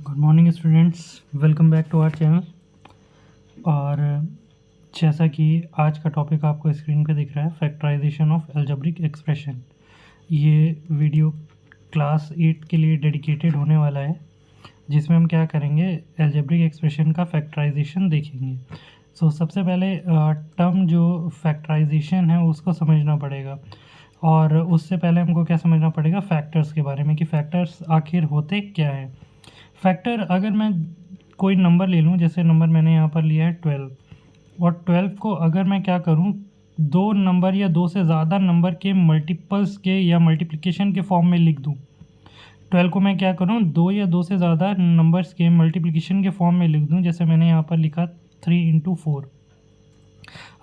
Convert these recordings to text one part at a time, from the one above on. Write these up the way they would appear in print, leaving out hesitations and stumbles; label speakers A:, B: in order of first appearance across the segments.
A: Good morning students, welcome back to our channel. और जैसा कि आज का टॉपिक आपको स्क्रीन पे दिख रहा है, फैक्टराइजेशन ऑफ अलजेब्रिक एक्सप्रेशन। ये वीडियो क्लास 8 के लिए डेडिकेटेड होने वाला है, जिसमें हम क्या करेंगे, अलजेब्रिक एक्सप्रेशन का फैक्टराइजेशन देखेंगे। सबसे पहले टर्म जो फैक्टराइजेशन है उसको समझना पड़ेगा, और उससे पहले हमको क्या समझना पड़ेगा, फैक्टर्स के बारे में कि फैक्टर्स आखिर होते क्या हैं। फैक्टर, अगर मैं कोई नंबर ले लूँ, जैसे नंबर मैंने यहाँ पर लिया है 12, और 12 को अगर मैं क्या करूँ, दो नंबर या दो से ज़्यादा नंबर के मल्टीपल्स के या मल्टीप्लिकेशन के फॉर्म में लिख दूँ। 12 को मैं क्या करूँ, दो या दो से ज़्यादा नंबर्स के मल्टीप्लिकेशन के फॉर्म में लिख दूँ। जैसे मैंने यहाँ पर लिखा 3 × 4।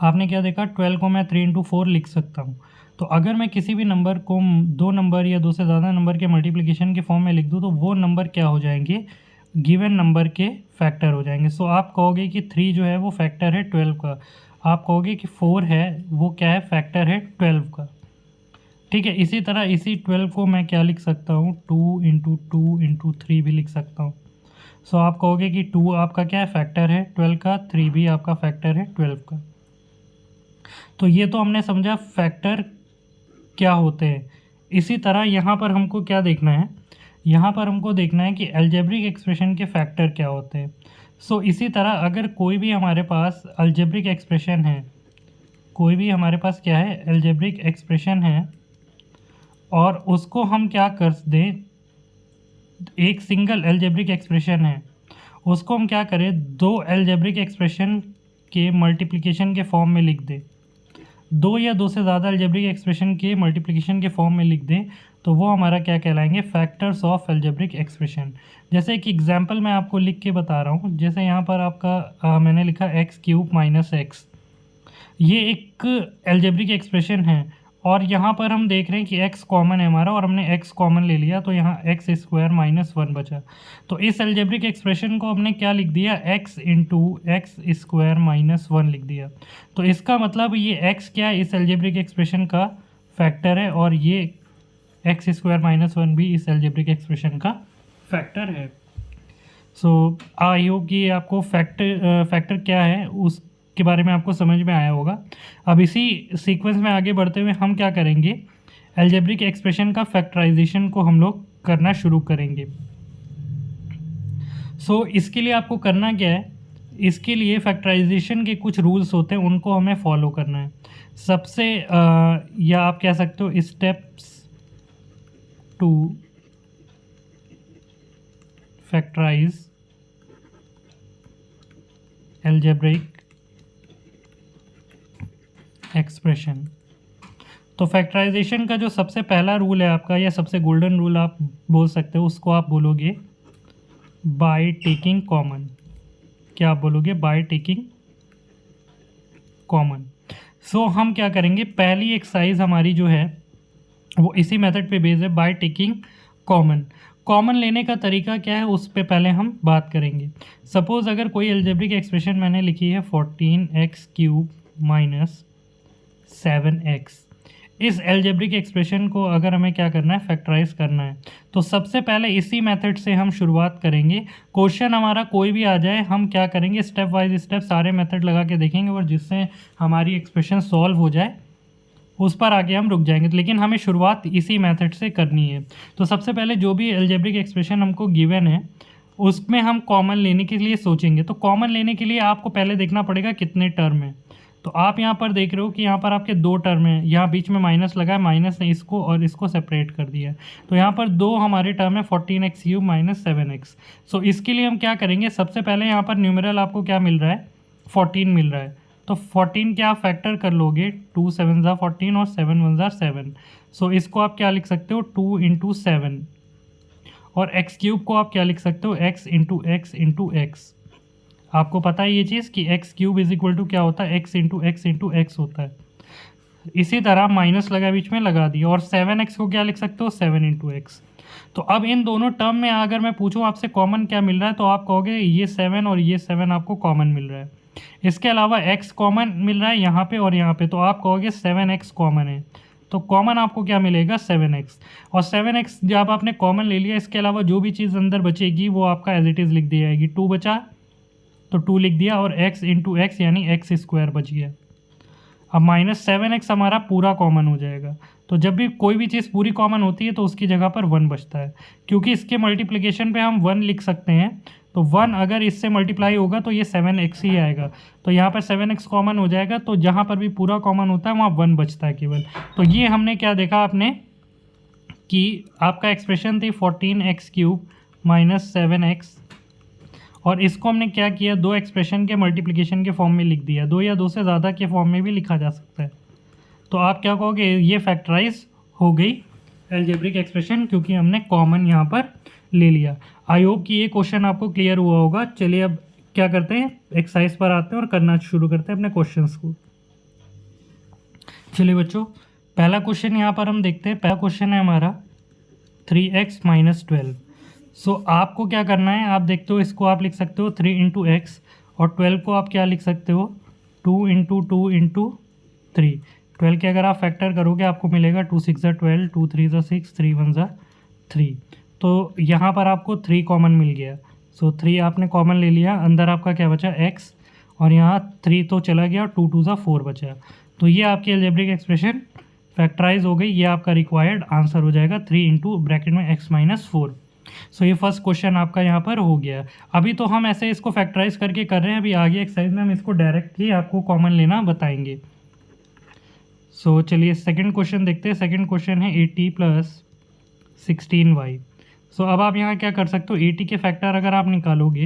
A: आपने क्या देखा, 12 को मैं 3 × 4 लिख सकता हूँ। तो अगर मैं किसी भी नंबर को दो नंबर या दो से ज़्यादा नंबर के मल्टीप्लिकेशन के फॉर्म में लिख दूँ, तो वो नंबर क्या हो जाएंगे, गिवन नंबर के फैक्टर हो जाएंगे। आप कहोगे कि 3 जो है वो फैक्टर है 12 का, आप कहोगे कि 4 है वो क्या है, फैक्टर है 12 का। ठीक है, इसी तरह इसी 12 को मैं क्या लिख सकता हूँ, 2 × 2 × 3 भी लिख सकता हूँ। आप कहोगे कि 2 आपका क्या है, फैक्टर है 12 का, 3 भी आपका फैक्टर है 12 का। तो ये तो हमने समझा फैक्टर क्या होते हैं। इसी तरह यहाँ पर हमको क्या देखना है, यहाँ पर हमको देखना है कि अलजेब्रिक एक्सप्रेशन के फैक्टर क्या होते हैं। इसी तरह अगर कोई भी हमारे पास अलजेब्रिक एक्सप्रेशन है, कोई भी हमारे पास क्या है, अलजेब्रिक एक्सप्रेशन है, और उसको हम क्या कर दें, एक सिंगल अलजेब्रिक एक्सप्रेशन है, उसको हम क्या करें, दो अलजेब्रिक एक्सप्रेशन के मल्टीप्लिकेशन के फॉर्म में लिख दें, दो या दो से ज़्यादा अलजेब्रिक एक्सप्रेशन के मल्टीप्लिकेशन के फॉर्म में लिख दें, तो वो हमारा क्या कहलाएंगे, फैक्टर्स ऑफ अलजेब्रिक एक्सप्रेशन। जैसे एक एग्जांपल मैं आपको लिख के बता रहा हूँ। जैसे यहाँ पर आपका मैंने लिखा x³ - x, ये एक अलजेब्रिक एक्सप्रेशन है, और यहाँ पर हम देख रहे हैं कि x कॉमन है हमारा, और हमने x कॉमन ले लिया, तो यहाँ x² - 1 बचा। तो इस अलजेब्रिक एक्सप्रेशन को हमने क्या लिख दिया, x × x² - 1 लिख दिया। तो इसका मतलब ये x क्या है, इस अलजेब्रिक एक्सप्रेशन का फैक्टर है, और ये x² - 1 भी इस अलजेब्रिक एक्सप्रेशन का फैक्टर है। आई होप कि आपको फैक्टर क्या है उसके बारे में आपको समझ में आया होगा। अब इसी सीक्वेंस में आगे बढ़ते हुए हम क्या करेंगे, अलजेब्रिक एक्सप्रेशन का फैक्टराइजेशन को हम लोग करना शुरू करेंगे। इसके लिए आपको करना क्या है, इसके लिए फैक्टराइजेशन के कुछ रूल्स होते हैं, उनको हमें फॉलो करना है। सबसे या आप कह सकते हो steps to factorise algebraic expression. तो फैक्टराइजेशन का जो सबसे पहला रूल है आपका, या सबसे गोल्डन रूल आप बोल सकते हो, उसको आप बोलोगे बाय टेकिंग कॉमन। क्या आप बोलोगे, बाय टेकिंग कॉमन। हम क्या करेंगे, पहली एक्सरसाइज हमारी जो है वो इसी मेथड पे बेस्ड है, बाय टेकिंग कॉमन। कॉमन लेने का तरीका क्या है, उस पर पहले हम बात करेंगे। सपोज़ अगर कोई अलजेब्रिक एक्सप्रेशन मैंने लिखी है 14x³ - 7x, इस अलजेब्रिक एक्सप्रेशन को अगर हमें क्या करना है, फैक्टराइज करना है, तो सबसे पहले इसी मेथड से हम शुरुआत करेंगे। क्वेश्चन हमारा कोई भी आ जाए, हम क्या करेंगे, स्टेप वाइज स्टेप सारे मेथड लगा के देखेंगे, और जिससे हमारी एक्सप्रेशन सॉल्व हो जाए उस पर आगे हम रुक जाएंगे। लेकिन हमें शुरुआत इसी मेथड से करनी है। तो सबसे पहले जो भी अलजेब्रिक एक्सप्रेशन हमको गिवन है, उसमें हम कॉमन लेने के लिए सोचेंगे। तो कॉमन लेने के लिए आपको पहले देखना पड़ेगा कितने टर्म है। तो आप यहाँ पर देख रहे हो कि यहाँ पर आपके दो टर्म हैं, यहाँ बीच में माइनस लगा है, माइनस ने इसको और इसको सेपरेट कर दिया है। तो यहाँ पर दो हमारे टर्म है, 14x³ - 7x। इसके लिए हम क्या करेंगे, सबसे पहले यहाँ पर न्यूमेरल आपको क्या मिल रहा है, 14 मिल रहा है। तो 14 क्या आप फैक्टर कर लोगे, 2 × 7 = 14 और 7 × 1 = 7। इसको आप क्या लिख सकते हो, 2 × 7। और x³ को आप क्या लिख सकते हो, x × x × x। आपको पता है ये चीज़ कि x³ = क्या होता है, x × x × x होता है। इसी तरह माइनस लगा बीच में लगा दिया, और 7x को क्या लिख सकते हो, 7 × x। तो अब इन दोनों टर्म में अगर मैं पूछूं आपसे कॉमन क्या मिल रहा है, तो आप कहोगे ये 7 और ये 7 आपको कॉमन मिल रहा है। इसके अलावा x कॉमन मिल रहा है यहाँ पे और यहाँ पे, तो आप कहोगे 7x कॉमन है। तो कॉमन आपको क्या मिलेगा 7x। और 7x जब आपने कॉमन ले लिया, इसके अलावा जो भी चीज़ अंदर बचेगी वो आपका एज इट इज़ लिख दी जाएगी। 2 बचा तो 2 लिख दिया, और x इंटू एक्स यानी एक्स स्क्वायर बच गया। अब -7x हमारा पूरा कॉमन हो जाएगा। तो जब भी कोई भी चीज़ पूरी कॉमन होती है तो उसकी जगह पर 1 बचता है, क्योंकि इसके मल्टीप्लिकेशन पे हम 1 लिख सकते हैं। तो 1 अगर इससे मल्टीप्लाई होगा तो ये 7x ही आएगा। तो यहाँ पर 7x कॉमन हो जाएगा, तो जहाँ पर भी पूरा कॉमन होता है वहाँ 1 बचता है केवल। तो ये हमने क्या देखा आपने कि आपका एक्सप्रेशन थी 14x³ - 7x, और इसको हमने क्या किया, दो एक्सप्रेशन के मल्टीप्लिकेशन के फॉर्म में लिख दिया। दो या दो से ज़्यादा के फॉर्म में भी लिखा जा सकता है। तो आप क्या कहोगे, ये फैक्टराइज हो गई अलजेब्रिक एक्सप्रेशन, क्योंकि हमने कॉमन यहाँ पर ले लिया। आई होप कि ये क्वेश्चन आपको क्लियर हुआ होगा। चलिए अब क्या करते हैं, एक्सरसाइज पर आते हैं और करना शुरू करते हैं अपने क्वेश्चंस को। चलिए बच्चों, पहला क्वेश्चन यहाँ पर हम देखते हैं। पहला क्वेश्चन है हमारा 3x - 12। सो आपको क्या करना है, आप देखते हो इसको आप लिख सकते हो 3 इंटू एक्स, और 12 को आप क्या लिख सकते हो 2 इंटू 2 इंटू 3। 12 के अगर आप फैक्टर करोगे आपको मिलेगा 2 6 ज़ा 12, 2 3 ज़ा 6, 3 1 ज़ा 3। तो यहाँ पर आपको 3 कॉमन मिल गया। सो 3 आपने कॉमन ले लिया, अंदर आपका क्या बचा x, और यहाँ 3 तो चला गया, 2 2 ज़ा 4 बचा। तो ये आपकी अलजेब्रिक एक्सप्रेशन फैक्टराइज हो गई। ये आपका रिक्वायर्ड आंसर हो जाएगा 3 इंटू ब्रैकेट में x - 4। सो ये फर्स्ट क्वेश्चन आपका यहाँ पर हो गया। अभी तो हम ऐसे इसको फैक्टराइज करके कर रहे हैं, अभी आगे एक्सरसाइज में हम इसको डायरेक्ट ही आपको कॉमन लेना बताएंगे। सो चलिए सेकंड क्वेश्चन देखते हैं। सेकंड क्वेश्चन है 80 + 16y। सो अब आप यहाँ क्या कर सकते हो, 80 के फैक्टर अगर आप निकालोगे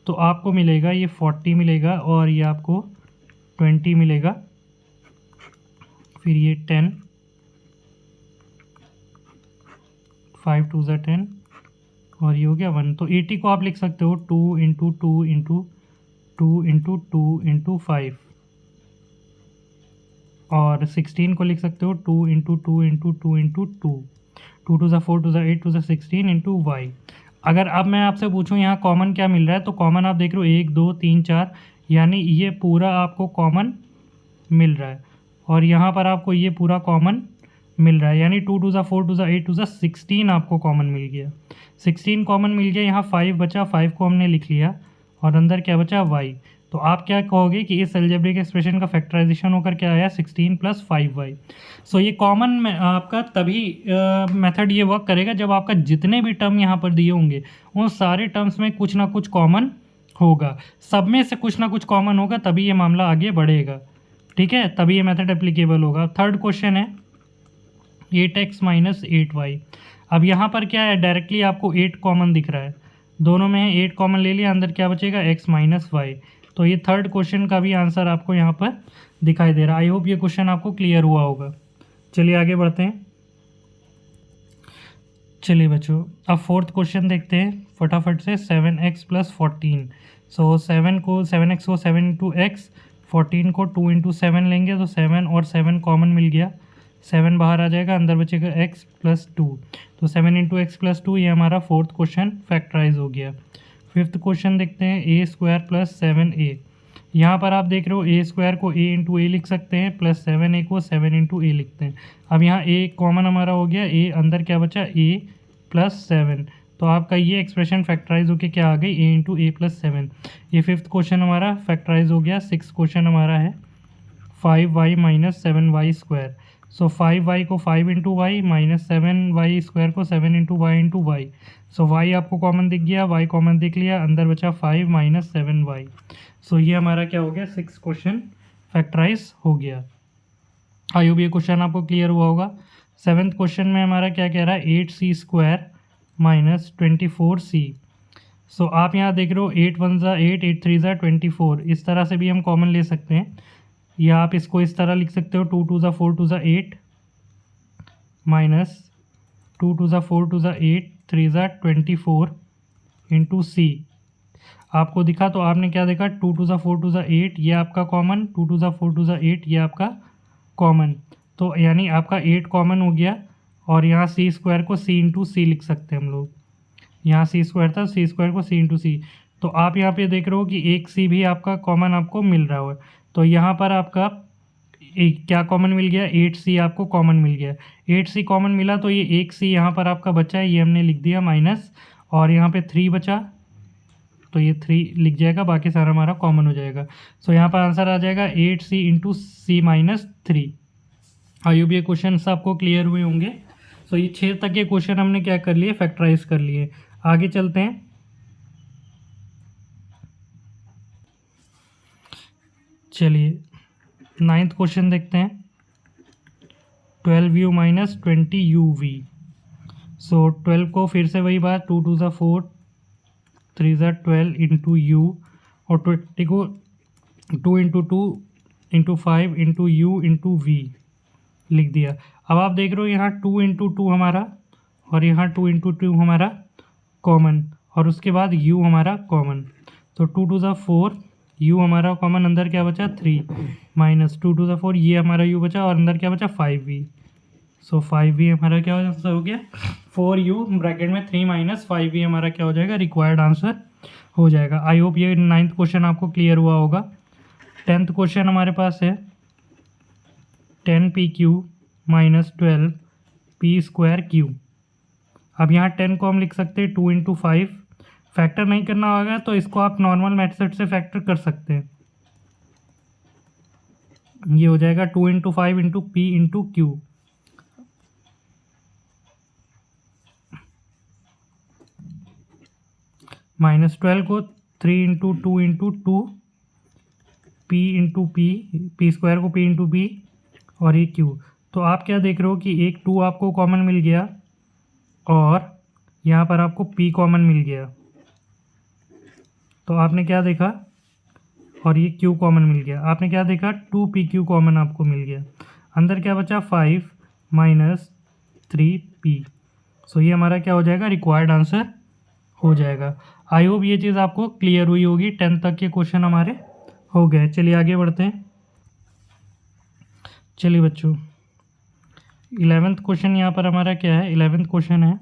A: तो आपको मिलेगा ये 40 मिलेगा, और ये आपको 20 मिलेगा, फिर ये 10, 5 2 ज़ा 10, और ये हो गया 1। तो 80 को आप लिख सकते हो 2 इंटू 2 इंटू 2 इंटू 2 इंटू 5, और 16 को लिख सकते हो 2 इंटू 2 इंटू 2 इंटू 2, 2 2 ज़ा 4, 2 ज़ा 8, 2 ज़ा 16 इंटू y। अगर अब मैं आपसे पूछूं यहाँ कॉमन क्या मिल रहा है, तो कॉमन आप देख रहे हो 1 2 3 4, यानी ये पूरा आपको कॉमन मिल रहा है, और यहाँ पर आपको ये पूरा कॉमन मिल रहा है, यानी 2 2 ज़ा 4, 2 ज़ा 8, 2 ज़ा 16 आपको कॉमन मिल गया। 16 कॉमन मिल गया, यहाँ 5 बचा, 5 को हमने लिख लिया, और अंदर क्या बचा y। तो आप क्या कहोगे कि इस अलजेब्रिक एक्सप्रेशन का फैक्टराइजेशन होकर क्या आया 16 + 5y। सो ये कॉमन में आपका तभी मेथड ये वर्क करेगा जब आपका जितने भी टर्म यहाँ पर दिए होंगे उन सारे टर्म्स में कुछ ना कुछ कॉमन होगा, सब में से कुछ ना कुछ कॉमन होगा, तभी ये मामला आगे बढ़ेगा। ठीक है, तभी ये मेथड एप्लीकेबल होगा। थर्ड क्वेश्चन है 8x - 8y। अब यहाँ पर क्या है, डायरेक्टली आपको 8 कॉमन दिख रहा है, दोनों में 8 कॉमन ले लिया, अंदर क्या बचेगा x - y। तो ये थर्ड क्वेश्चन का भी आंसर आपको यहाँ पर दिखाई दे रहा है। आई होप ये क्वेश्चन आपको क्लियर हुआ होगा। चलिए आगे बढ़ते हैं। चलिए बच्चों, अब फोर्थ क्वेश्चन देखते हैं फटाफट से। 7x + 14। सो 7x को 7 इंटू एक्स, 14 को 2 इंटू 7 लेंगे, तो 7 और 7 कॉमन मिल गया, 7 बाहर आ जाएगा, अंदर बचेगा x + 2। तो 7 इंटू एक्स + 2, ये हमारा फोर्थ क्वेश्चन फैक्टराइज हो गया। फिफ्थ क्वेश्चन देखते हैं a² + 7a। यहाँ पर आप देख रहे हो a² को a इंटू ए लिख सकते हैं, प्लस 7a को 7 इंटू ए लिखते हैं। अब यहाँ a कॉमन हमारा हो गया, a अंदर क्या बचा a + 7। तो आपका ये एक्सप्रेशन फैक्टराइज होकर क्या आ गई a इंटू ए + 7। ये फिफ्थ क्वेश्चन हमारा फैक्टराइज हो गया। सिक्स क्वेश्चन हमारा है 5y - 7y²। सो 5y को 5 इंटू वाई, -7y² को 7 इंटू वाई इंटू वाई। सो y आपको कॉमन दिख गया, y कॉमन दिख लिया, अंदर बचा 5 - 7y। सो ये हमारा क्या हो गया, सिक्स क्वेश्चन फैक्टराइज हो गया। आई होप ये क्वेश्चन आपको क्लियर हुआ होगा। सेवन्थ क्वेश्चन में हमारा क्या कह रहा है, 8c² - 24c। सो आप यहाँ देख रहे हो 8 1 ज़ा 8, 8 3 ज़ा 24। इस तरह से भी हम कॉमन ले सकते हैं, या आप इसको इस तरह लिख सकते हो 2 2 ज़ा 4, 2 ज़ा 8 - 2 2 ज़ा 4, 2 ज़ा 8, 3 ज़ा 24 इंटू c। आपको दिखा तो आपने क्या देखा, 2 2 ज़ा 4, 2 ज़ा 8, ये आपका कॉमन, 2 2 ज़ा 4, 2 ज़ा 8, ये आपका कॉमन। तो यानी आपका 8 कॉमन हो गया, और यहाँ c² को c इंटू सी लिख सकते हैं हम लोग। यहाँ c² था, c² को c इंटू सी। तो आप यहाँ पे देख रहे हो कि एक c भी आपका कॉमन आपको मिल रहा है। तो यहाँ पर आपका क्या कॉमन मिल गया, 8C आपको कॉमन मिल गया। 8C कॉमन मिला तो ये 1C यहाँ पर आपका बचा है, ये हमने लिख दिया माइनस, और यहाँ पे 3 बचा तो ये 3 लिख जाएगा, बाकी सारा हमारा कॉमन हो जाएगा। सो यहाँ पर आंसर आ जाएगा 8C into C minus 3। I hope ये क्वेश्चन आपको क्लियर हुए होंगे। सो ये 6 तक के क्वेश्चन हमने क्या कर लिए, फैक्टराइज कर लिए। आगे चलते हैं। चलिए 9th क्वेश्चन देखते हैं। 12u minus 20uv। सो 12 को फिर से वही बात, 2 2 4 3 12 इंटू यू, और 20 को 2 into 2 into 5 into U into V लिख दिया। अब आप देख रहे हो यहाँ 2 इंटू 2 हमारा, और यहाँ 2 इंटू 2 हमारा कॉमन, और उसके बाद u हमारा कॉमन। तो 2 2 4, u हमारा कॉमन, अंदर क्या बचा 3, माइनस 2 2 4, ये हमारा u बचा, और अंदर क्या बचा 5v। सो 5v हमारा क्या हो गया, 4u ब्रैकेट में 3 माइनस 5v हमारा क्या हो जाएगा, रिक्वायर्ड आंसर हो जाएगा। आई होप ये 9th क्वेश्चन आपको क्लियर हुआ होगा। 10th क्वेश्चन हमारे पास है 10pq minus 12p square q। अब यहाँ 10 को हम लिख सकते हैं 2 इंटू 5, फैक्टर नहीं करना होगा तो इसको आप नॉर्मल मेथड से फैक्टर कर सकते हैं। ये हो जाएगा 2 into 5 into P into Q. Minus 12 को 3 into 2 into 2, P into P square को पी इंटू पी, और ये क्यू। तो आप क्या देख रहे हो कि एक 2 आपको कॉमन मिल गया, और यहाँ पर आपको p कॉमन मिल गया। तो आपने क्या देखा, और ये q कॉमन मिल गया, आपने क्या देखा 2pq कॉमन आपको मिल गया। अंदर क्या बचा 5 माइनस 3p। सो ये हमारा क्या हो जाएगा, रिक्वायर्ड आंसर हो जाएगा। आई होप ये चीज़ आपको क्लियर हुई होगी। 10 तक के क्वेश्चन हमारे हो गए। चलिए आगे बढ़ते हैं। चलिए बच्चों 11th क्वेश्चन यहाँ पर हमारा क्या है, 11th क्वेश्चन है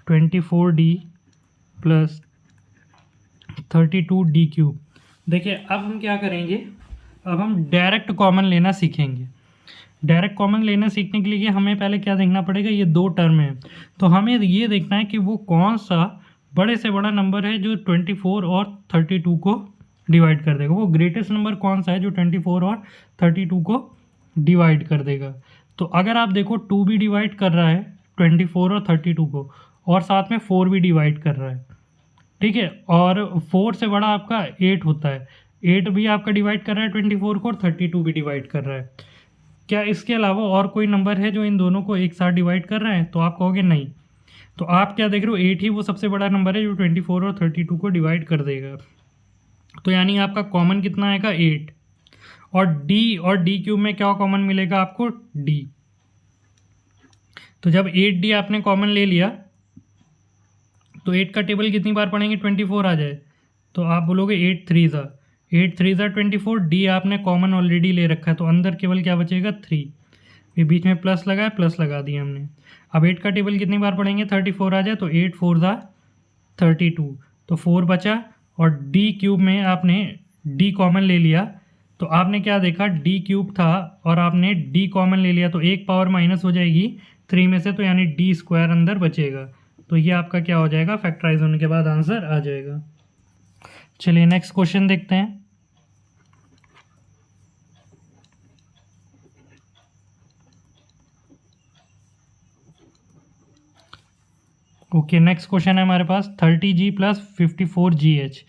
A: 24d प्लस 32d क्यूब। देखिए अब हम क्या करेंगे, अब हम डायरेक्ट कॉमन लेना सीखेंगे। डायरेक्ट कॉमन लेना सीखने के लिए हमें पहले क्या देखना पड़ेगा, ये 2 टर्म है, तो हमें ये देखना है कि वो कौन सा बड़े से बड़ा नंबर है जो 24 और 32 को डिवाइड कर देगा। वो ग्रेटेस्ट नंबर कौन सा है जो 24 और 32 को डिवाइड कर देगा। तो अगर आप देखो 2 भी डिवाइड कर रहा है 24 और 32 को, और साथ में 4 भी डिवाइड कर रहा है, ठीक है, और 4 से बड़ा आपका 8 होता है, 8 भी आपका डिवाइड कर रहा है 24 को, और 32 भी डिवाइड कर रहा है। क्या इसके अलावा और कोई नंबर है जो इन दोनों को एक साथ डिवाइड कर रहे हैं? तो आप कहोगे नहीं। तो आप क्या देख रहे हो, 8 ही वो सबसे बड़ा नंबर है जो 24 और 32 को डिवाइड कर देगा। तो यानी आपका कॉमन कितना आएगा 8, और डी क्यूब में क्या कॉमन मिलेगा आपको, डी। तो जब 8d आपने कॉमन ले लिया तो 8 का टेबल कितनी बार पढ़ेंगे, 24 आ जाए, तो आप बोलोगे 8 3 ज़ा 24, डी आपने कॉमन ऑलरेडी ले रखा है, तो अंदर केवल क्या बचेगा 3, फिर बीच में प्लस लगाया, प्लस लगा दिया हमने। अब 8 का टेबल कितनी बार पढ़ेंगे, 34 आ जाए, तो 8 4 ज़ा 32, तो 4 बचा, और डी क्यूब में आपने डी कॉमन ले लिया, तो आपने क्या देखा डी क्यूब था और आपने डी कॉमन ले लिया, तो एक पावर माइनस हो जाएगी 3 में से, तो यानी डी स्क्वायर अंदर बचेगा। तो ये आपका क्या हो जाएगा, फैक्टराइज होने के बाद आंसर आ जाएगा। चलिए नेक्स्ट क्वेश्चन देखते हैं। ओके नेक्स्ट क्वेश्चन है हमारे पास 30g प्लस 54gh।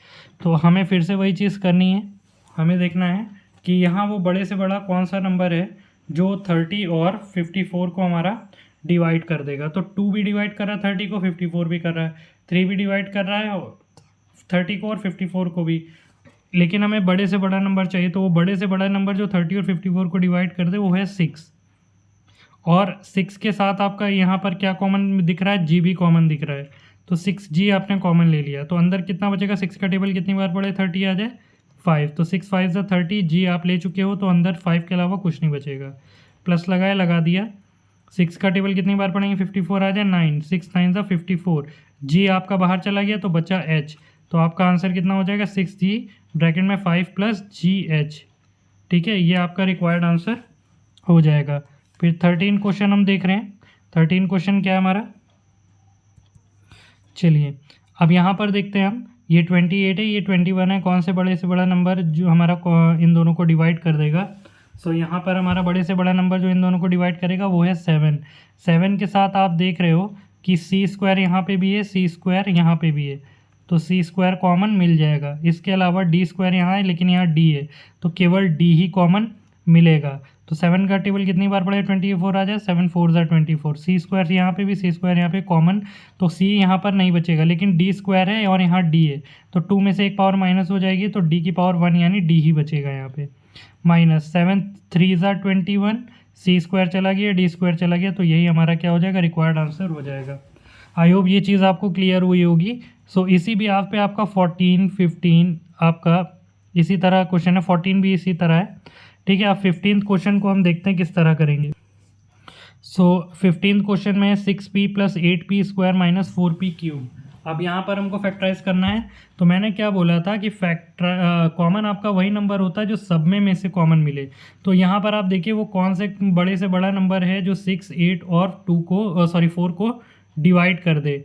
A: तो हमें फिर से वही चीज़ करनी है, हमें देखना है कि यहाँ वो बड़े से बड़ा कौन सा नंबर है जो 30 और 54 को हमारा डिवाइड कर देगा। तो 2 भी डिवाइड कर रहा है 30 को, 54 भी कर रहा है, 3 भी डिवाइड कर रहा है 30 को और 54 को भी, लेकिन हमें बड़े से बड़ा नंबर चाहिए। तो वो बड़े से बड़ा नंबर जो 30 और 54 को डिवाइड कर दे वो है 6, और 6 के साथ आपका यहाँ पर क्या कॉमन दिख रहा है, जी भी कॉमन दिख रहा है, तो 6g आपने कॉमन ले लिया, तो अंदर कितना बचेगा, 6 का टेबल कितनी बार पड़े 30 आ जाए 5, तो 6 5 ज़ा 30, जी आप ले चुके हो, तो अंदर 5 के अलावा कुछ नहीं बचेगा, प्लस लगाया लगा दिया। 6 का टेबल कितनी बार पढ़ेंगे, 54 आ जाए 9, 6 9 ज़ा 54, जी आपका बाहर चला गया तो बचा h, तो आपका आंसर कितना हो जाएगा 6g ब्रैकेट में 5 प्लस GH। ठीक है, ये आपका रिक्वायर्ड आंसर हो जाएगा। फिर 13 क्वेश्चन हम देख रहे हैं। 13 क्वेश्चन क्या है हमारा, चलिए अब यहाँ पर देखते हैं हम। ये 28 है, ये 21 है, कौन से बड़े से बड़ा नंबर जो हमारा इन दोनों को डिवाइड कर देगा। सो यहाँ पर हमारा बड़े से बड़ा नंबर जो इन दोनों को डिवाइड करेगा वो है 7। 7 के साथ आप देख रहे हो कि सी स्क्वायर यहाँ पे भी है, सी स्क्वायर यहाँ पे भी है, तो सी स्क्वायर कॉमन मिल जाएगा। इसके अलावा डी स्क्वायर यहाँ है लेकिन यहाँ डी है, तो केवल डी ही कॉमन मिलेगा। तो 7 का टेबल कितनी बार पड़े, 24 आ जाए, 7 4 ज़ा 24। सी स्क्वायर यहाँ पे भी, सी स्क्वायर यहाँ पे कॉमन, तो सी यहाँ पर नहीं बचेगा, लेकिन डी स्क्वायर है और यहाँ डी है, तो 2 में से एक पावर माइनस हो जाएगी, तो डी की पावर 1 यानी डी ही बचेगा यहाँ पे। माइनस 7 3 ज़ा 21, सी स्क्वायर चला गया, डी स्क्वायर चला गया, तो यही हमारा क्या हो जाएगा, रिक्वायर्ड आंसर हो जाएगा। आई होप ये चीज़ आपको क्लियर हुई होगी। सो इसी भी आप पे आपका 14 15 आपका इसी तरह क्वेश्चन है, 14 भी इसी तरह है। ठीक है, अब 15th क्वेश्चन को हम देखते हैं किस तरह करेंगे। सो 15th क्वेश्चन में 6p + 8p² - 4p क्यूब। अब यहाँ पर हमको फैक्टराइज करना है। तो मैंने क्या बोला था कि कॉमन आपका वही नंबर होता है जो सब में से कॉमन मिले। तो यहाँ पर आप देखिए वो कौन से बड़े से बड़ा नंबर है जो 6 8 और 4 को डिवाइड कर दे।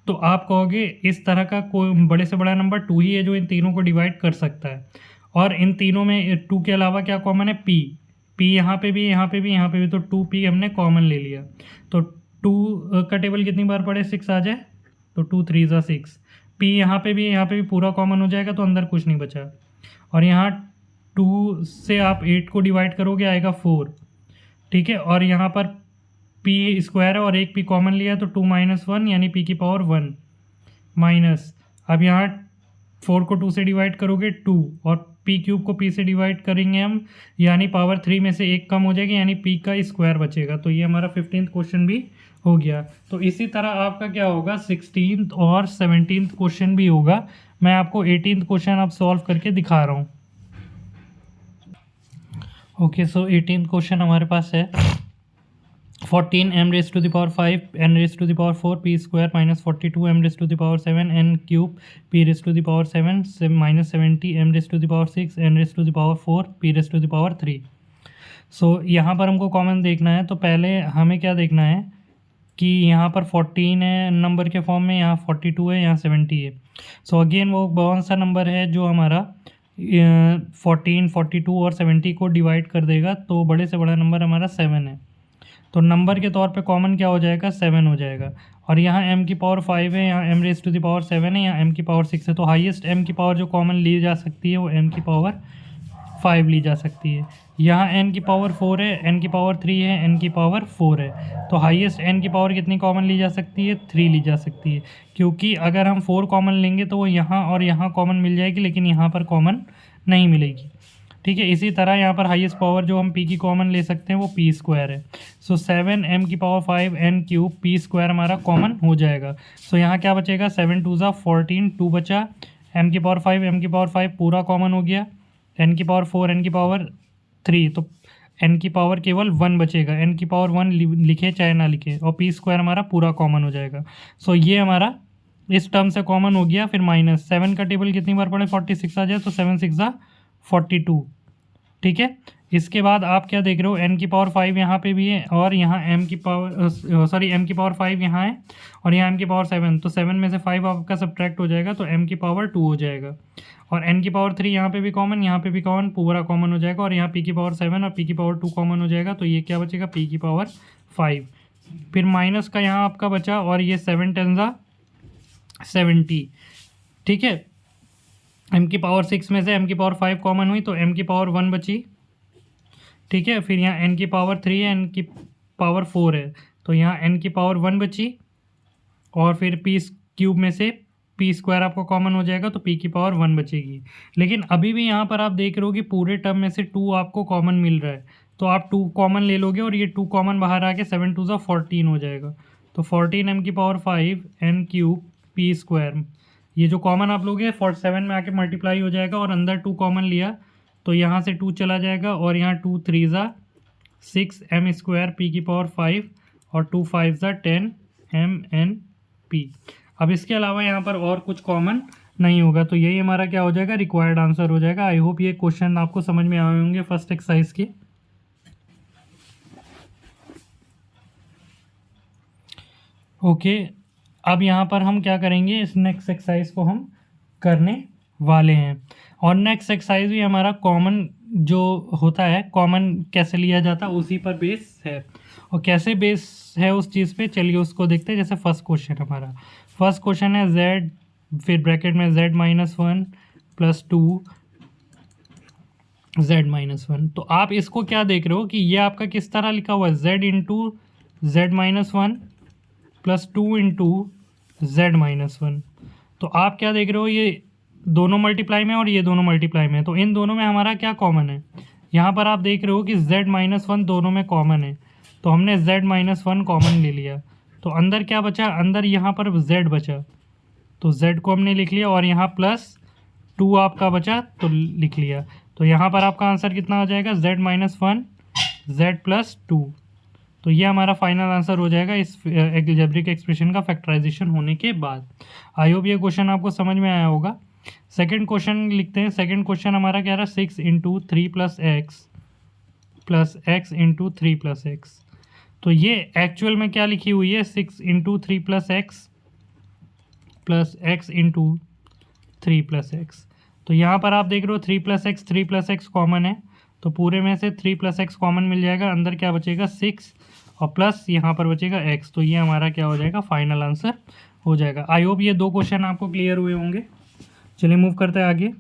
A: तो आप कहोगे इस तरह का कोई बड़े से बड़ा नंबर 2 ही है जो इन तीनों को डिवाइड कर सकता है। और इन तीनों में 2 के अलावा क्या कॉमन है, p। p यहाँ पे भी, यहाँ पे भी, यहाँ पे भी, तो 2p हमने कॉमन ले लिया। तो 2 का टेबल कितनी बार पड़े, 6 आ जाए, तो 2 3 ज़ा 6। p यहाँ पे भी, यहाँ पे भी पूरा कॉमन हो जाएगा, तो अंदर कुछ नहीं बचा। और यहाँ 2 से आप 8 को डिवाइड करोगे आएगा 4। ठीक है, और यहाँ पर p स्क्वायर है और एक p कॉमन लिया तो 2 - 1 यानी p की पावर 1 माइनस। अब यहाँ 4 को 2 से डिवाइड करोगे 2, और p क्यूब को p से डिवाइड करेंगे हम, यानी पावर 3 में से एक कम हो जाएगी, यानी p का स्क्वायर बचेगा। तो ये हमारा 15th क्वेश्चन भी हो गया। तो इसी तरह आपका क्या होगा, 16th और 17th क्वेश्चन भी होगा। मैं आपको 18th क्वेश्चन अब सॉल्व करके दिखा रहा हूँ। ओके, सो 18th क्वेश्चन हमारे पास है 14 m⁵ n⁴ p² - 42 m⁴ n³ p⁻7 -70 m⁻6 n⁴ p⁻3। सो यहाँ पर हमको कॉमन देखना है। तो पहले हमें क्या देखना है कि यहाँ पर 14 है नंबर के फॉर्म में, यहाँ 42 है, यहाँ 70 है। सो अगेन वो कौन सा नंबर है जो हमारा 14 42 और 70 को डिवाइड कर देगा। तो बड़े से बड़ा नंबर हमारा 7 है। तो नंबर के तौर पे कॉमन क्या हो जाएगा, 7 हो जाएगा। और यहाँ m की पावर 5 है, यहाँ m⁻7 है, यहाँ m की पावर 6 है। तो हाईएस्ट m की पावर जो कॉमन ली जा सकती है वो m की पावर 5 ली जा सकती है। यहाँ n की पावर 4 है, n की पावर 3 है, n की पावर 4 है। तो हाईएस्ट n की पावर कितनी कॉमन ली जा सकती है, 3 ली जा सकती है। क्योंकि अगर हम 4 कॉमन लेंगे तो वो यहाँ और यहाँ कॉमन मिल जाएगी, लेकिन यहाँ पर कॉमन नहीं मिलेगी। ठीक है, इसी तरह यहाँ पर हाईएस्ट पावर जो हम p की कॉमन ले सकते हैं वो p² है। सो 7 m की पावर 5 n³ p² हमारा कॉमन हो जाएगा। सो यहाँ क्या बचेगा, 7 2 ज़ा 14, 2 बचा, m की पावर 5 m की पावर 5 पूरा कॉमन हो गया, n की पावर 4 n की पावर 3, तो n की पावर केवल 1 बचेगा। n की पावर 1 लिखे चाहे ना लिखे, और p² हमारा पूरा कॉमन हो जाएगा। सो ये हमारा इस टर्म से कॉमन हो गया। फिर माइनस 7 का टेबल कितनी बार पड़े, 46 आ जाए, तो 7 6 ज़ा 42। ठीक है, इसके बाद आप क्या देख रहे हो, n की पावर 5 यहाँ पे भी है, और यहाँ m की पावर 5 यहाँ है, और यहाँ m की पावर 7। तो 7 में से 5 आपका सब्ट्रैक्ट हो जाएगा, तो m की पावर 2 हो जाएगा। और n की पावर 3 यहाँ पे भी कॉमन, यहाँ पे भी कॉमन, पूरा कॉमन हो जाएगा। और यहाँ p की पावर 7 और p की पावर 2 कॉमन हो जाएगा। तो ये क्या बचेगा, p की पावर 5। फिर माइनस का यहाँ आपका बचा, और ये 7 10 ज़ा 70। ठीक है, m की पावर 6 में से m की पावर 5 कॉमन हुई, तो m की पावर 1 बची। ठीक है, फिर यहाँ n की पावर 3 है, n की पावर 4 है, तो यहाँ n की पावर 1 बची। और फिर p³ में से p² आपको कॉमन हो जाएगा, तो p की पावर 1 बचेगी। लेकिन अभी भी यहाँ पर आप देख रहे हो कि पूरे टर्म में से 2 आपको कॉमन मिल रहा है, तो आप 2 कॉमन ले लोगे, और ये 2 कॉमन बाहर आके 7 2 ज़ा 14 हो जाएगा। तो 14 m की पावर 5 n³ p², ये जो कॉमन आप लोगे 47 में आके मल्टीप्लाई हो जाएगा, और अंदर 2 कॉमन लिया तो यहाँ से 2 चला जाएगा, और यहाँ 2 3 ज़ा 6 m² p की पावर 5, और 2 5 ज़ा 10 m n p। अब इसके अलावा यहाँ पर और कुछ कॉमन नहीं होगा। तो यही हमारा क्या हो जाएगा, रिक्वायर्ड आंसर हो जाएगा। आई होप ये क्वेश्चन आपको समझ में आए होंगे फर्स्ट एक्सरसाइज के। ओके, अब यहाँ पर हम क्या करेंगे, इस नेक्स्ट एक्सरसाइज को हम करने वाले हैं। और नेक्स्ट एक्सरसाइज भी हमारा कॉमन जो होता है, कॉमन कैसे लिया जाता है उसी पर बेस है। और कैसे बेस है उस चीज़ पे, चलिए उसको देखते हैं। जैसे फर्स्ट क्वेश्चन हमारा, फर्स्ट क्वेश्चन है z, फिर ब्रैकेट में z-1 प्लस 2 z-1। तो आप इसको क्या देख रहे हो कि ये आपका किस तरह लिखा हुआ है, z into z-1 plus 2 into z-1। तो आप क्या देख रहे हो, ये दोनों मल्टीप्लाई में और ये दोनों मल्टीप्लाई में, तो इन दोनों में हमारा क्या कॉमन है। यहाँ पर आप देख रहे हो कि z-1 दोनों में कॉमन है, तो हमने z-1 कॉमन ले लिया। तो अंदर क्या बचा, अंदर यहाँ पर z बचा, तो z को हमने लिख लिया, और यहाँ प्लस 2 आपका बचा तो लिख लिया। तो यहाँ पर आपका आंसर कितना हो जाएगा, z-1 z प्लस 2। तो ये हमारा फाइनल आंसर हो जाएगा इस अलजेब्रिक एक्सप्रेशन का फैक्टराइजेशन होने के बाद। आई होप ये क्वेश्चन आपको समझ में आया होगा। सेकंड क्वेश्चन लिखते हैं। सेकंड क्वेश्चन हमारा क्या रहा, 6 into 3 plus x into 3 plus x. तो ये एक्चुअल में क्या लिखी हुई है, 6 into 3 plus x into 3 plus x. तो यहाँ पर आप देख रहे हो 3 प्लस एक्स कॉमन है, तो पूरे में से 3 प्लस एक्स कॉमन मिल जाएगा। अंदर क्या बचेगा, 6, और प्लस यहाँ पर बचेगा x। तो ये हमारा क्या हो जाएगा, फाइनल आंसर हो जाएगा। आई होप ये दो क्वेश्चन आपको क्लियर हुए होंगे। चलिए मूव करते हैं आगे।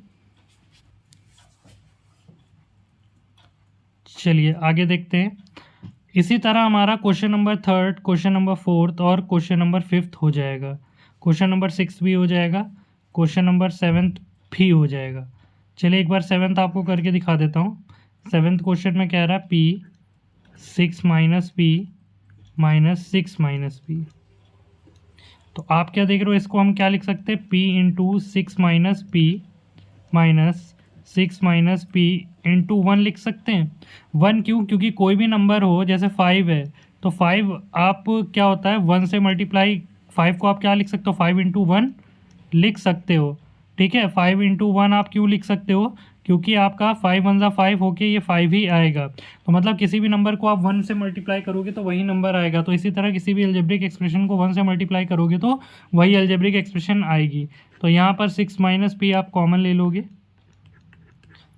A: चलिए आगे देखते हैं। इसी तरह हमारा क्वेश्चन नंबर 3, क्वेश्चन नंबर 4 और क्वेश्चन नंबर 5 हो जाएगा। क्वेश्चन नंबर 6 भी हो जाएगा, क्वेश्चन नंबर 7 भी हो जाएगा। चलिए एक बार 7th आपको करके दिखा देता हूँ। 7th क्वेश्चन में क्या रहा है, p 6 minus p minus 6 minus p। तो आप क्या देख रहे हो, इसको हम क्या लिख सकते हैं, p into 6 minus p minus 6 minus p into 1 लिख सकते हैं। 1 क्यों, क्योंकि कोई भी नंबर हो, जैसे 5 है तो 5 आप क्या होता है 1 से मल्टीप्लाई, 5 को आप क्या लिख सकते हो, 5 इंटू 1 लिख सकते हो। ठीक है, 5 इंटू 1 आप क्यों लिख सकते हो, क्योंकि आपका 5 1 5 होके ये 5 ही आएगा। तो मतलब किसी भी नंबर को आप 1 से मल्टीप्लाई करोगे तो वही नंबर आएगा। तो इसी तरह किसी भी अलजेब्रिक एक्सप्रेशन को 1 से मल्टीप्लाई करोगे तो वही अलजेब्रिक एक्सप्रेशन आएगी। तो यहाँ पर 6 माइनस पी आप कॉमन ले लोगे,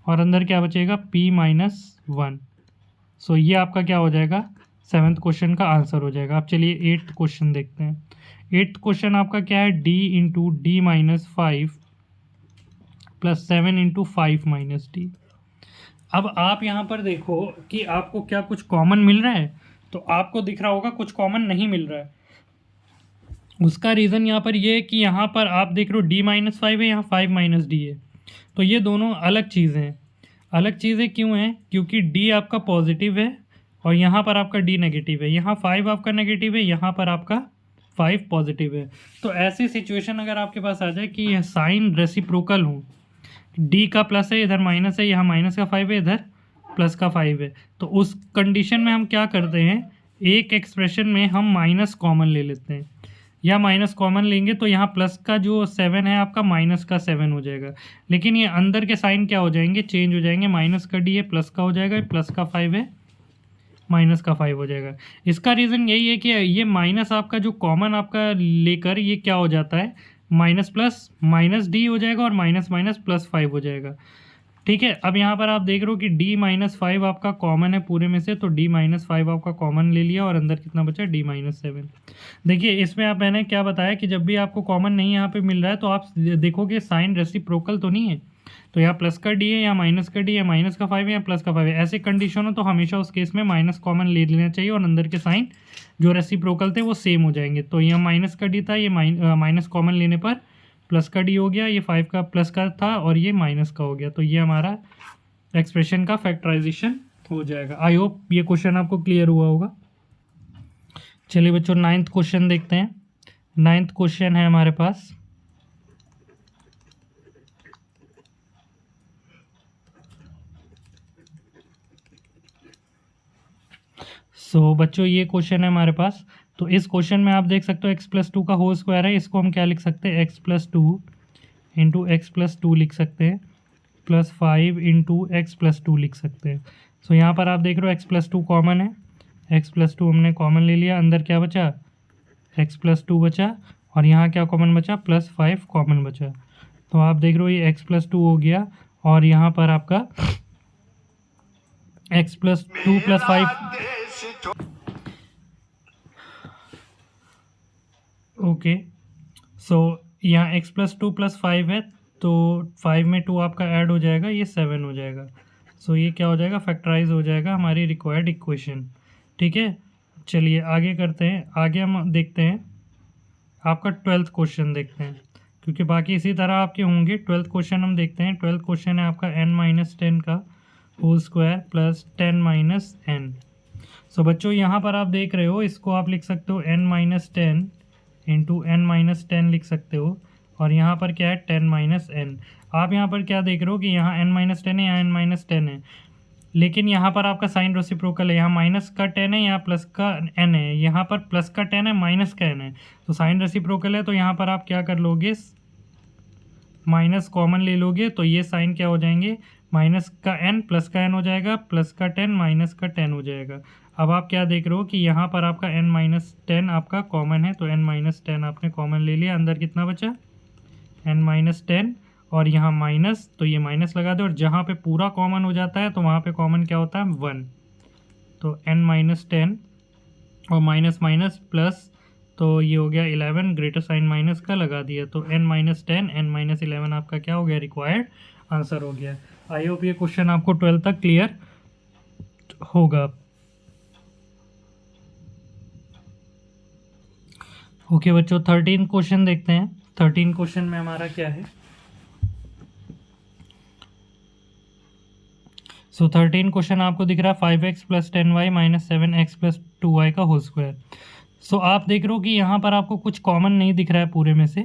A: और अंदर क्या बचेगा, p माइनस 1। सो ये आपका क्या हो जाएगा, 7th क्वेश्चन का आंसर हो जाएगा। अब चलिए 8th क्वेश्चन देखते हैं। 8th क्वेश्चन आपका क्या है, d into D minus 5 plus 7 into 5 minus D. अब आप यहाँ पर देखो कि आपको क्या कुछ कॉमन मिल रहा है, तो आपको दिख रहा होगा कुछ कॉमन नहीं मिल रहा है। उसका रीज़न यहाँ पर ये है कि यहाँ पर आप देख रहे हो d माइनस 5 है, यहाँ 5 माइनस डी है। तो ये दोनों अलग चीज़ें हैं। अलग चीज़ें क्यों हैं, क्योंकि d आपका पॉजिटिव है और यहाँ पर आपका d नेगेटिव है। यहाँ 5 आपका नेगेटिव है, यहाँ पर आपका 5 पॉजिटिव है। तो ऐसी सिचुएशन अगर आपके पास आ जाए कि यह साइन रेसिप्रोकल हो, d का प्लस है, इधर माइनस है, यहाँ माइनस का 5 है, इधर प्लस का 5 है, तो उस कंडीशन में हम क्या करते हैं, एक एक्सप्रेशन में हम माइनस कॉमन ले लेते हैं। या माइनस कॉमन लेंगे तो यहाँ प्लस का जो 7 है आपका माइनस का 7 हो जाएगा, लेकिन ये अंदर के साइन क्या हो जाएंगे, चेंज हो जाएंगे। माइनस का डी है, प्लस का हो जाएगा, प्लस का 5 है, माइनस का 5 हो जाएगा। इसका रीज़न यही है कि ये माइनस आपका जो कॉमन आपका लेकर ये क्या हो जाता है, माइनस प्लस माइनस डी हो जाएगा, और माइनस माइनस प्लस 5 हो जाएगा। ठीक है, अब यहाँ पर आप देख रहे हो कि d माइनस 5 आपका कॉमन है पूरे में से, तो d माइनस 5 आपका कॉमन ले लिया, और अंदर कितना बचा, d माइनस 7। देखिए इसमें आप, मैंने क्या बताया कि जब भी आपको कॉमन नहीं यहाँ पे मिल रहा है तो आप देखोगे साइन रेसिप्रोकल तो नहीं है, तो यहाँ प्लस का d है, या माइनस का d है, माइनस का 5 है या प्लस का 5 है। ऐसे कंडीशन हो तो हमेशा उस केस में माइनस कॉमन ले लेना चाहिए, और अंदर के साइन जो रेसिप्रोकल थे वो सेम हो जाएंगे। तो यहाँ माइनस का d था, ये माइनस कॉमन लेने पर प्लस का डी हो गया, ये 5 का प्लस का था और ये माइनस का हो गया। तो ये हमारा एक्सप्रेशन का फैक्टराइजेशन हो जाएगा। आई होप ये क्वेश्चन आपको क्लियर हुआ होगा। चलिए बच्चों 9th क्वेश्चन देखते हैं। 9th क्वेश्चन है हमारे पास, बच्चों ये क्वेश्चन है हमारे पास। तो इस क्वेश्चन में आप देख सकते हो x प्लस 2 का होल स्क्वायर है, इसको हम क्या लिख सकते हैं, x plus 2 into x plus to लिख सकते हैं, plus 5 into x plus to लिख सकते हैं। सो यहाँ पर आप देख रहे हो एक्स प्लस टू कॉमन है, एक्स प्लस टू हमने कॉमन ले लिया, अंदर क्या बचा एक्स प्लस टू बचा, और यहाँ क्या कॉमन बचा प्लस 5 कॉमन बचा। तो आप देख रहे हो ये एक्स प्लस टू हो गया, और यहाँ पर आपका x plus two plus 5 okay. So यहाँ एक्स प्लस टू प्लस 5 है, तो 5 में 2 आपका ऐड हो जाएगा, ये 7 हो जाएगा। सो ये क्या हो जाएगा फैक्टराइज हो जाएगा हमारी रिक्वायर्ड इक्वेशन। ठीक है, चलिए आगे करते हैं। आगे हम देखते हैं आपका 12th क्वेश्चन देखते हैं, क्योंकि बाकी इसी तरह आपके होंगे। 12th क्वेश्चन हम देखते हैं। 12th क्वेश्चन है आपका n-10 का होल स्क्वायर प्लस 10-n। सो बच्चों यहाँ पर आप देख रहे हो, इसको आप लिख सकते हो n-10 इंटू n-10 लिख सकते हो, और यहाँ पर क्या है 10-n। आप यहाँ पर क्या देख रहे हो कि यहाँ n-10 है, यहाँ n-10 है, लेकिन यहाँ पर आपका साइन रेसिप्रोकल है। यहाँ माइनस का 10 है, यहाँ प्लस का n है, यहाँ पर प्लस का 10 है, माइनस का n है। तो साइन रेसिप्रोकल है, तो यहाँ पर आप क्या कर लोगे माइनस कॉमन ले लोगे, तो ये साइन क्या हो जाएंगे माइनस का n प्लस का n हो जाएगा, प्लस का 10 माइनस का 10 हो जाएगा। अब आप क्या देख रहे हो कि यहाँ पर आपका n-10 आपका कॉमन है, तो n-10 आपने कॉमन ले लिया, अंदर कितना बचा n-10, और यहाँ माइनस, तो ये माइनस लगा दो, और जहाँ पे पूरा कॉमन हो जाता है तो वहाँ पे कॉमन क्या होता है 1। तो n-10 और माइनस माइनस प्लस, तो ये हो गया 11, ग्रेटर साइन माइनस का लगा दिया, तो n-10 n-11 आपका क्या हो गया रिक्वायर्ड आंसर हो गया। आई होप ये क्वेश्चन आपको 12 तक क्लियर होगा। ओके बच्चों, 13 क्वेश्चन देखते हैं। 13 क्वेश्चन में हमारा क्या है। सो 13 क्वेश्चन आपको दिख रहा है 5x plus 10y minus 7x plus 2y का होल स्क्वायर। सो आप देख रहे हो कि यहाँ पर आपको कुछ कॉमन नहीं दिख रहा है पूरे में से,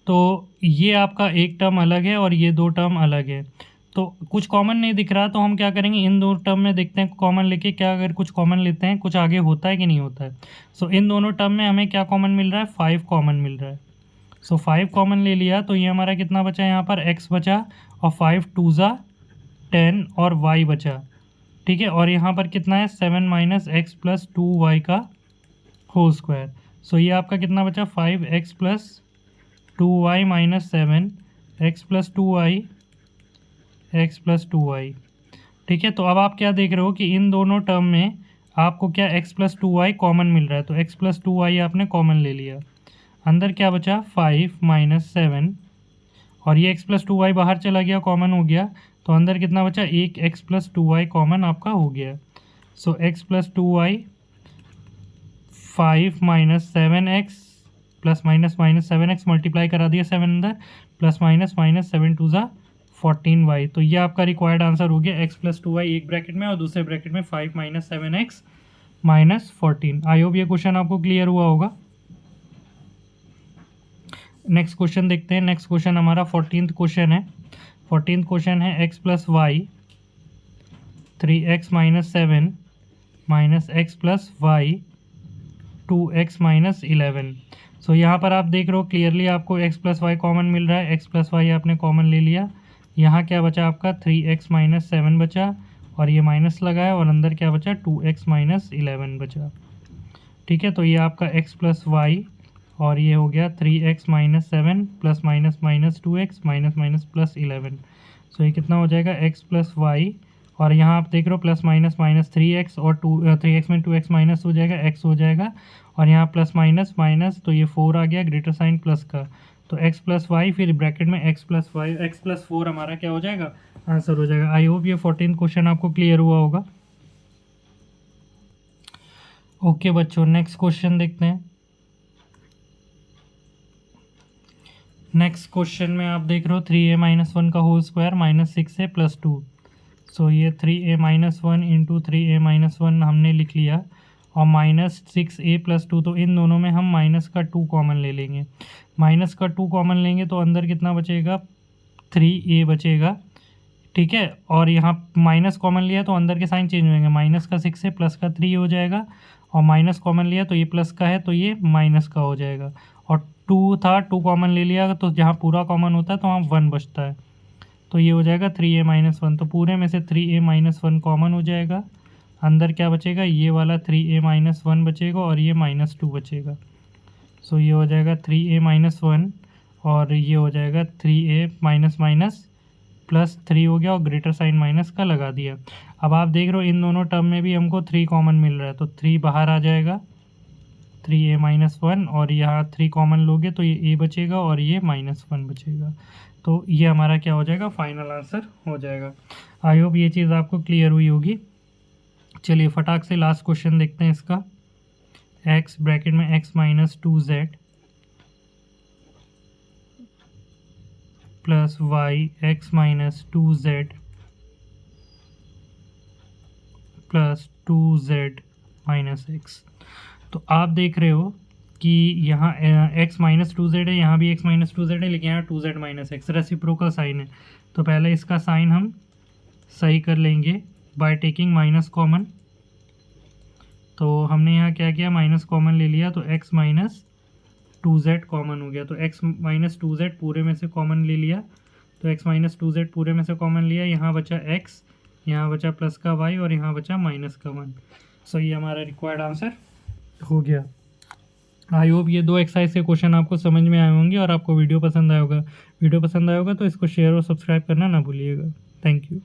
A: तो ये आपका एक टर्म अलग है और ये दो टर्म अलग है। तो कुछ कॉमन नहीं दिख रहा, तो हम क्या करेंगे इन दो टर्म में देखते हैं कॉमन लेके क्या, अगर कुछ कॉमन लेते हैं कुछ आगे होता है कि नहीं होता है। सो इन दोनों टर्म में हमें क्या कॉमन मिल रहा है 5 कॉमन मिल रहा है। सो 5 कॉमन ले लिया, तो ये हमारा कितना बचा यहाँ पर x बचा, और 5 2 ज़ा 10 और y बचा। ठीक है, और यहाँ पर कितना है 7 माइनस एक्स प्लस 2y का होल स्क्वायर। सो ये आपका कितना बचा 5x plus 2y minus 7 x plus 2y x plus 2y। ठीक है, तो अब आप क्या देख रहे हो कि इन दोनों टर्म में आपको क्या x प्लस 2y कॉमन मिल रहा है, तो x प्लस 2y आपने कॉमन ले लिया, अंदर क्या बचा 5 माइनस 7, और ये x प्लस 2y बाहर चला गया कॉमन हो गया, तो अंदर कितना बचा एक x प्लस 2y कॉमन आपका हो गया। सो x plus 2y 5 minus 7x plus minus minus 7x multiply करा दिया 7 अंदर, प्लस माइनस माइनस 7 2 ज़ा 14y। तो ये आपका रिक्वायर्ड आंसर हो गया x प्लस 2y एक ब्रैकेट में और दूसरे ब्रैकेट में 5 minus 7x minus 14। I hope ये क्वेश्चन आपको क्लियर हुआ होगा। नेक्स्ट क्वेश्चन देखते हैं। नेक्स्ट क्वेश्चन हमारा 14th क्वेश्चन है। 14th क्वेश्चन है x plus Y 3x minus 7 minus X plus Y 2x minus 11। So यहाँ पर आप देख रहे हो क्लियरली आपको x प्लस वाई कॉमन मिल रहा है, x प्लस वाई आपने कॉमन ले लिया, यहाँ क्या बचा आपका 3x माइनस 7 बचा, और ये माइनस लगाया, और अंदर क्या बचा 2x माइनस 11 बचा। ठीक है, तो ये आपका x प्लस वाई, और ये हो गया 3x minus 7 plus minus minus 2x minus minus plus 11। सो ये कितना हो जाएगा x प्लस वाई, और यहाँ आप देख रहे हो प्लस माइनस माइनस 3x, और 3x में 2x माइनस हो जाएगा, x हो जाएगा, और यहाँ प्लस माइनस माइनस, तो ये 4 आ गया ग्रेटर साइन प्लस का, तो x प्लस वाई फिर ब्रैकेट में x plus Y x plus 4 हमारा क्या हो जाएगा आंसर हो जाएगा। आई होप ये 14th क्वेश्चन आपको क्लियर हुआ होगा। ओके बच्चों, नेक्स्ट क्वेश्चन देखते हैं। नेक्स्ट क्वेश्चन में आप देख रहे हो 3a माइनस 1 का whole square minus 6a plus 2। So ये 3a minus 1 into 3a minus 1 हमने लिख लिया, और माइनस 6a प्लस 2, तो इन दोनों में हम माइनस का 2 कॉमन ले लेंगे। माइनस का 2 कॉमन लेंगे तो अंदर कितना बचेगा 3a बचेगा। ठीक है, और यहाँ माइनस कॉमन लिया तो अंदर के साइन चेंज होंगे, माइनस का 6 है प्लस का 3 हो जाएगा, और माइनस कॉमन लिया तो ये प्लस का है तो ये माइनस का हो जाएगा, और 2 था, 2 कॉमन ले लिया तो जहाँ पूरा कॉमन होता है तो वहाँ 1 बचता है, तो ये हो जाएगा 3a माइनस 1। तो पूरे में से 3a माइनस 1 कॉमन हो जाएगा, अंदर क्या बचेगा, ये वाला 3a माइनस 1 बचेगा और ये -2 बचेगा। सो ये हो जाएगा 3a माइनस 1 और ये हो जाएगा 3a माइनस माइनस प्लस 3 हो गया और ग्रेटर साइन माइनस का लगा दिया। अब आप देख रहे हो इन दोनों टर्म में भी हमको 3 कॉमन मिल रहा है, तो 3 बाहर आ जाएगा, 3a माइनस 1 और यहाँ 3 कॉमन लोगे तो ये a बचेगा और ये -1 बचेगा। तो ये हमारा क्या हो जाएगा, फाइनल आंसर हो जाएगा। आई होप ये चीज़ आपको क्लियर हुई होगी। चलिए फटाक से लास्ट क्वेश्चन देखते हैं इसका। x ब्रैकेट में x minus 2z plus Y x minus 2z plus 2z minus x। तो आप देख रहे हो कि यहाँ x माइनस 2z है, यहाँ भी x माइनस 2z है, लेकिन यहाँ 2z minus x reciprocal sign है। तो पहले इसका साइन हम सही कर लेंगे बाय टेकिंग माइनस कॉमन। तो हमने यहाँ क्या किया, माइनस कॉमन ले लिया तो x माइनस 2z कॉमन हो गया, तो x माइनस 2z पूरे में से कॉमन ले लिया, तो x माइनस 2z पूरे में से कॉमन लिया, यहाँ बचा x, यहाँ बचा प्लस का y और यहाँ बचा माइनस का 1। सो ये हमारा रिक्वायर्ड आंसर हो गया। आई होप ये 2 एक्सरसाइज के क्वेश्चन आपको समझ में आए होंगे और आपको वीडियो पसंद आया होगा। वीडियो पसंद आया होगा तो इसको शेयर और सब्सक्राइब करना ना भूलिएगा। Thank you.